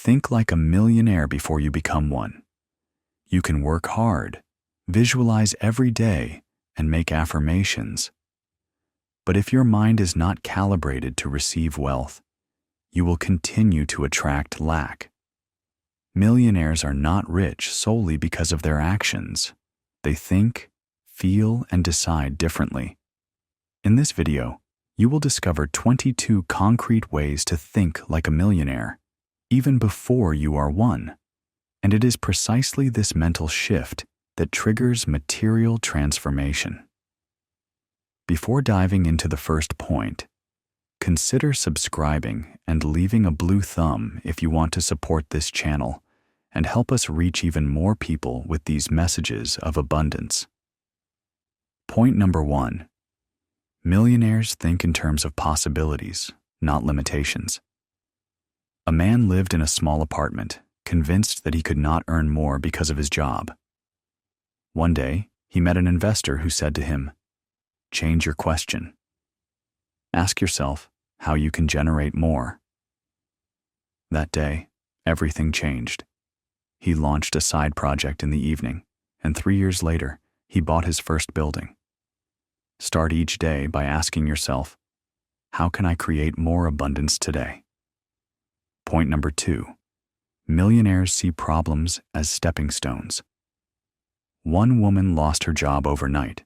Think like a millionaire before you become one. You can work hard, visualize every day, and make affirmations. But if your mind is not calibrated to receive wealth, you will continue to attract lack. Millionaires are not rich solely because of their actions. They think, feel, and decide differently. In this video, you will discover 22 concrete ways to think like a millionaire, even before you are one. And it is precisely this mental shift that triggers material transformation. Before diving into the first point, consider subscribing and leaving a blue thumb if you want to support this channel and help us reach even more people with these messages of abundance. Point number 1. Millionaires think in terms of possibilities, not limitations. A man lived in a small apartment, convinced that he could not earn more because of his job. One day, he met an investor who said to him, "Change your question. Ask yourself how you can generate more." That day, everything changed. He launched a side project in the evening, and 3 years later, he bought his first building. Start each day by asking yourself, how can I create more abundance today? Point number 2. Millionaires see problems as stepping stones. One woman lost her job overnight.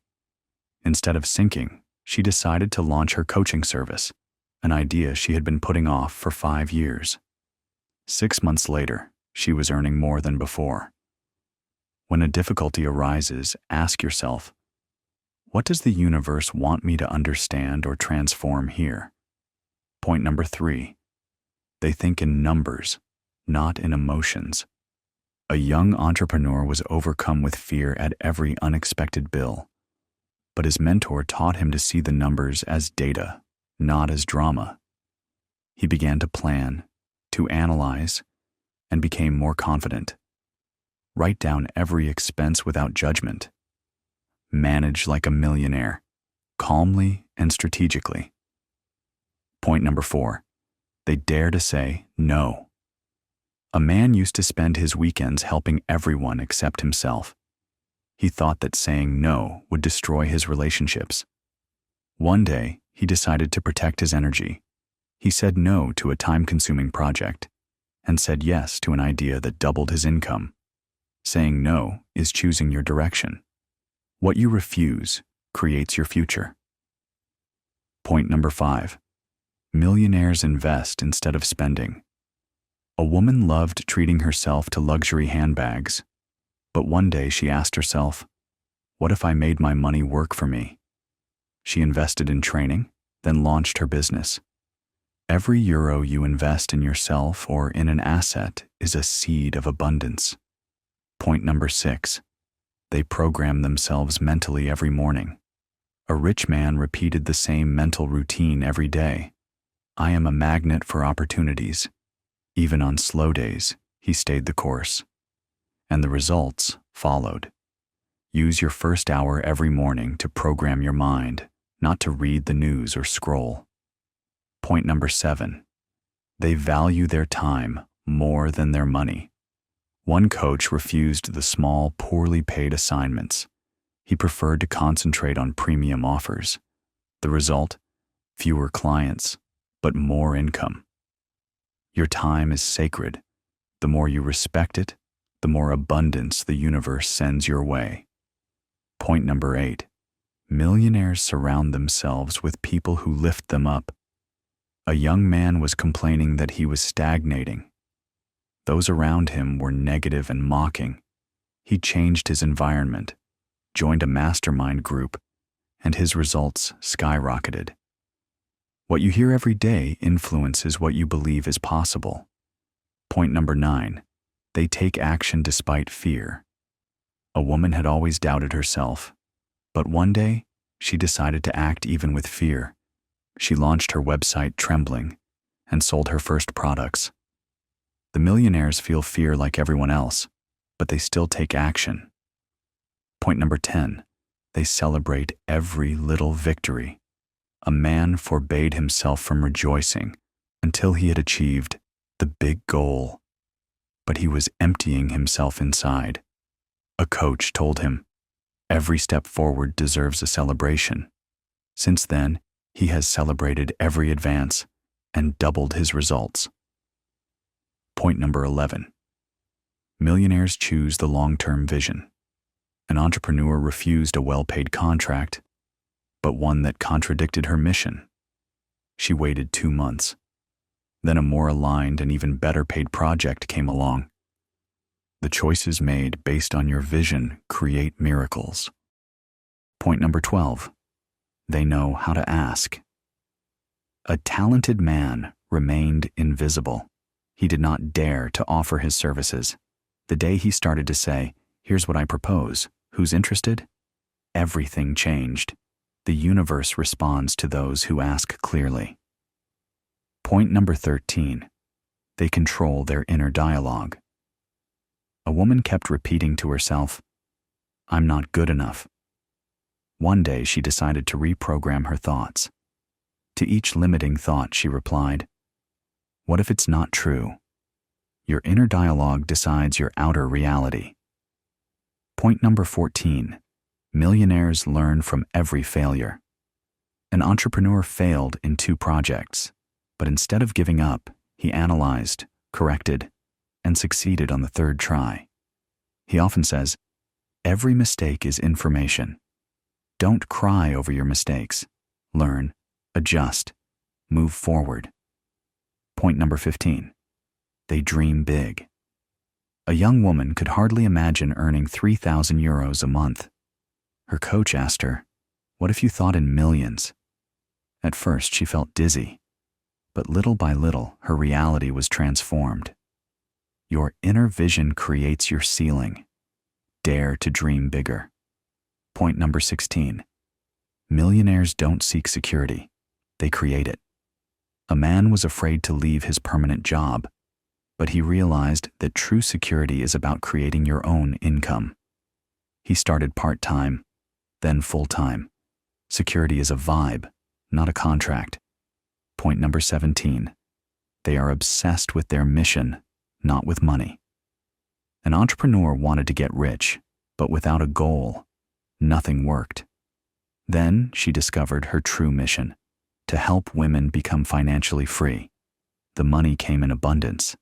Instead of sinking, she decided to launch her coaching service, an idea she had been putting off for 5 years. 6 months later, she was earning more than before. When a difficulty arises, ask yourself, what does the universe want me to understand or transform here? Point number 3. They think in numbers, not in emotions. A young entrepreneur was overcome with fear at every unexpected bill, but his mentor taught him to see the numbers as data, not as drama. He began to plan, to analyze, and became more confident. Write down every expense without judgment. Manage like a millionaire, calmly and strategically. Point number 4. They dare to say no. A man used to spend his weekends helping everyone except himself. He thought that saying no would destroy his relationships. One day, he decided to protect his energy. He said no to a time-consuming project and said yes to an idea that doubled his income. Saying no is choosing your direction. What you refuse creates your future. Point number 5. Millionaires invest instead of spending. A woman loved treating herself to luxury handbags, but one day she asked herself, what if I made my money work for me? She invested in training, then launched her business. Every euro you invest in yourself or in an asset is a seed of abundance. Point number 6. They program themselves mentally every morning. A rich man repeated the same mental routine every day. I am a magnet for opportunities. Even on slow days, he stayed the course. And the results followed. Use your first hour every morning to program your mind, not to read the news or scroll. Point number 7. They value their time more than their money. One coach refused the small, poorly paid assignments. He preferred to concentrate on premium offers. The result? Fewer clients, but more income. Your time is sacred. The more you respect it, the more abundance the universe sends your way. Point number 8. Millionaires surround themselves with people who lift them up. A young man was complaining that he was stagnating. Those around him were negative and mocking. He changed his environment, joined a mastermind group, and his results skyrocketed. What you hear every day influences what you believe is possible. Point number 9. They take action despite fear. A woman had always doubted herself, but one day she decided to act even with fear. She launched her website trembling and sold her first products. The millionaires feel fear like everyone else, but they still take action. Point number 10. They celebrate every little victory. A man forbade himself from rejoicing until he had achieved the big goal. but he was emptying himself inside. A coach told him, "Every step forward deserves a celebration." Since then, he has celebrated every advance and doubled his results. Point number 11. Millionaires choose the long-term vision. An entrepreneur refused a well-paid contract, but one that contradicted her mission. She waited 2 months. Then a more aligned and even better paid project came along. The choices made based on your vision create miracles. Point number 12. They know how to ask. A talented man remained invisible. He did not dare to offer his services. The day he started to say, "Here's what I propose. Who's interested?" everything changed. The universe responds to those who ask clearly. Point number 13. They control their inner dialogue. A woman kept repeating to herself, "I'm not good enough." One day she decided to reprogram her thoughts. To each limiting thought she replied, "What if it's not true?" Your inner dialogue decides your outer reality. Point number 14. Millionaires learn from every failure. An entrepreneur failed in 2 projects, but instead of giving up, he analyzed, corrected, and succeeded on the 3rd try. He often says, "Every mistake is information." Don't cry over your mistakes. Learn, adjust, move forward. Point number 15. They dream big. A young woman could hardly imagine earning €3,000 a month. Her coach asked her, "What if you thought in millions?" At first she felt dizzy, but little by little her reality was transformed. Your inner vision creates your ceiling. Dare to dream bigger. Point number 16. Millionaires don't seek security. They create it. A man was afraid to leave his permanent job, but he realized that true security is about creating your own income. He started part-time, then full-time. Security is a vibe, not a contract. Point number 17. They are obsessed with their mission, not with money. An entrepreneur wanted to get rich, but without a goal, nothing worked. Then she discovered her true mission, to help women become financially free. The money came in abundance,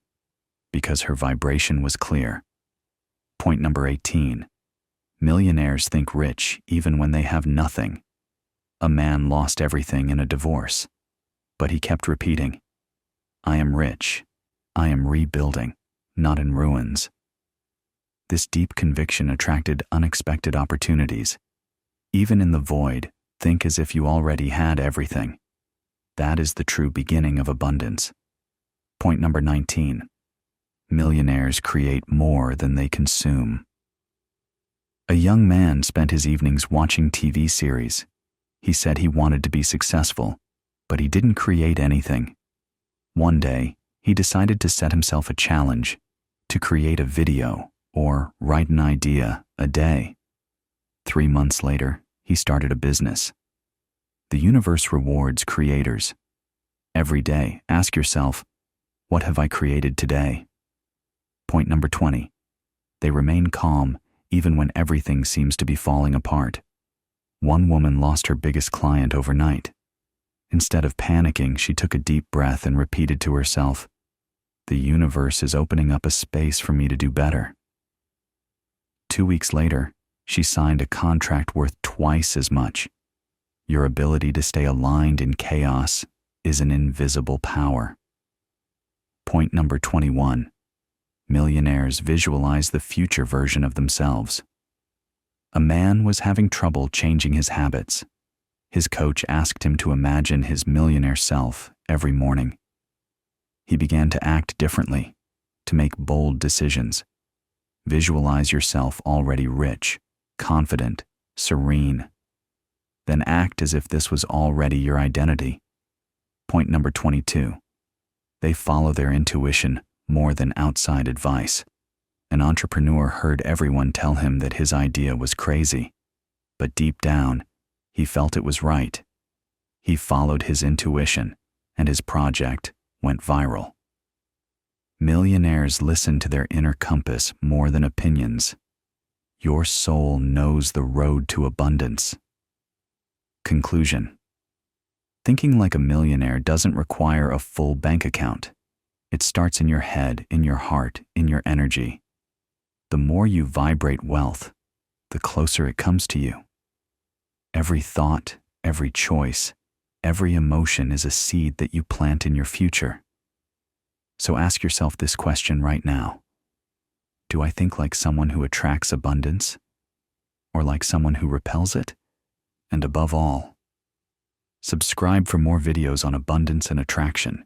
because her vibration was clear. Point number 18. Millionaires think rich even when they have nothing. A man lost everything in a divorce, but he kept repeating, "I am rich. I am rebuilding, not in ruins." This deep conviction attracted unexpected opportunities. Even in the void, think as if you already had everything. That is the true beginning of abundance. Point number 19. Millionaires create more than they consume. A young man spent his evenings watching TV series. He said he wanted to be successful, but he didn't create anything. One day, he decided to set himself a challenge to create a video or write an idea a day. 3 months later, he started a business. The universe rewards creators. Every day, ask yourself, what have I created today? Point number 20. They remain calm even when everything seems to be falling apart. One woman lost her biggest client overnight. Instead of panicking, she took a deep breath and repeated to herself, "The universe is opening up a space for me to do better." 2 weeks later, she signed a contract worth twice as much. Your ability to stay aligned in chaos is an invisible power. Point number 21. Millionaires visualize the future version of themselves. A man was having trouble changing his habits. His coach asked him to imagine his millionaire self every morning. He began to act differently, to make bold decisions. Visualize yourself already rich, confident, serene. Then act as if this was already your identity. Point number 22. They follow their intuition more than outside advice. An entrepreneur heard everyone tell him that his idea was crazy, but deep down, he felt it was right. He followed his intuition, and his project went viral. Millionaires listen to their inner compass more than opinions. Your soul knows the road to abundance. Conclusion. Thinking like a millionaire doesn't require a full bank account. It starts in your head, in your heart, in your energy. The more you vibrate wealth, the closer it comes to you. Every thought, every choice, every emotion is a seed that you plant in your future. So ask yourself this question right now. Do I think like someone who attracts abundance, or like someone who repels it? And above all, subscribe for more videos on abundance and attraction.